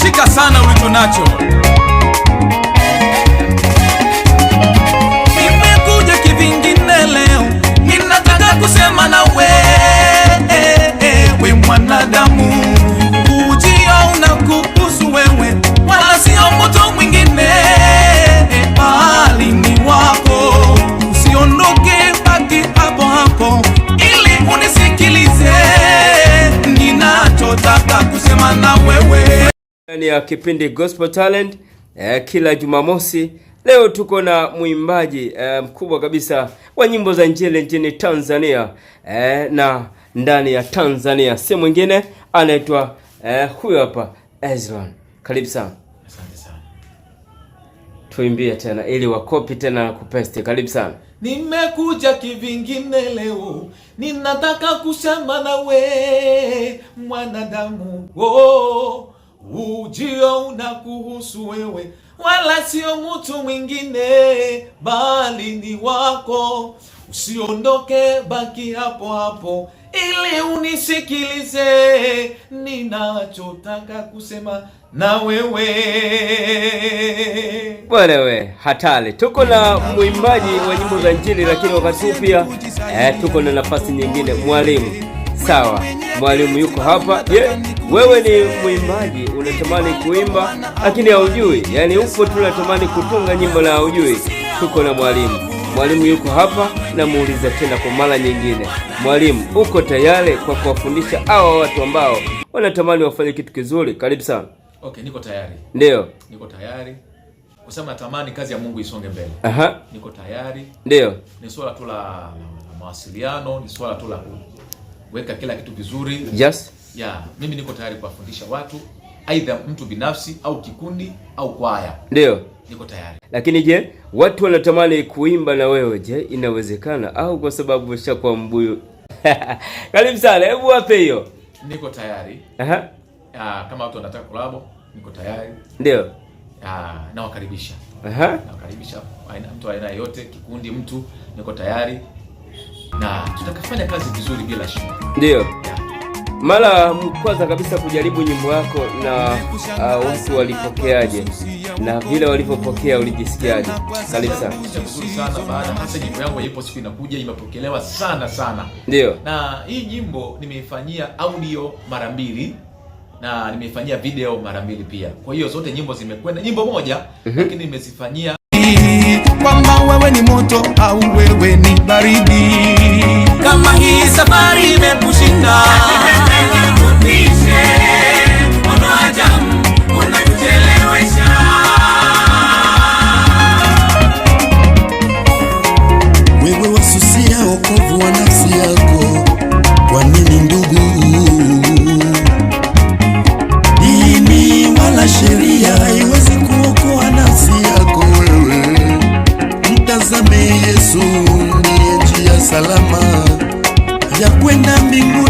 shika sana ulicho nacho. Nimekuja kivingine leo, ninataka kusema na wewe mwanadamu, ujio unakuhusu wewe, wala sio mtu mwingine, bali ni wako. Usiondoke, baki hapo hapo ili unisikilize ninachotaka kusema na wewe. Ndani ya kipindi Gospel Talent kila Jumamosi, leo tuko na mwimbaji mkubwa kabisa wa nyimbo za injili nchini Tanzania na ndani ya Tanzania, si mwingine anaitwa huyo hapa Ezron. Karibu sana. Asante sana. Tuimbie tena ili wakopi tena na kupesti. Karibu sana. Nimekuja kivingine leo, ninataka kusema na we mwanadamu, ujio unakuhusu wewe, wala sio mtu mwingine, bali ni wako. Usiondoke, baki hapo hapo ili unisikilize ninachotaka kusema na wewe. Bwana we, hatari. Tuko na mwimbaji wa nyimbo za injili, lakini wakati pia tuko na nafasi nyingine, mwalimu. Sawa, mwalimu yuko hapa. Wewe ni mwimbaji, unatamani kuimba lakini haujui, yani upo tu unatamani kutunga nyimbo na haujui. Tuko na mwalimu. Mwalimu yuko hapa, na muuliza tena kwa mara nyingine. Mwalimu, uko tayari kwa kuwafundisha hawa watu ambao wanatamani wafanye kitu kizuri? Karibu sana. Okay, niko tayari. Ndio. Niko tayari. Kusema natamani kazi ya Mungu isonge mbele. Aha. Niko tayari. Ndio. Ni swala tu la mawasiliano, ni swala tu la kuweka kila kitu vizuri. Yes. Mimi niko tayari kuwafundisha watu, aidha mtu binafsi au kikundi au kwaya. Ndio. Niko tayari. Lakini je, watu wanatamani kuimba na wewe, je, inawezekana au kwa sababu ushakuwa mbuyu? Karibu sana, hebu wape hiyo. Niko tayari. Aha. Kama watu wanataka kolabo, niko tayari. Ndio. Nawakaribisha. Aha. Nawakaribisha mtu aina yote, kikundi, mtu, niko tayari. Na tutakafanya kazi vizuri bila shida. Ndio. Mara kwanza kabisa kujaribu nyimbo yako, na watu walipokeaje? Na vile walipopokea ulijisikiaje? Karibu sana. Vizuri sana, baada hasa nyimbo yangu ipo siku inakuja, imepokelewa sana. Ndio. Na hii nyimbo nimeifanyia audio mara 2 na nimeifanyia video mara 2 pia. Kwa hiyo zote nyimbo zimekwenda nyimbo moja, lakini nimezifanyia kwamba wewe ni moto au wewe ni baridi. Kama hii safari imekushinda, wewe wasusia wokovu wa nafsi yako. Kwa nini ndugu? Dini wala sheria haiwezi kuokoa nafsi yako wewe. Mtazame Yesu, ndiye njia salama ya kwenda mbinguni.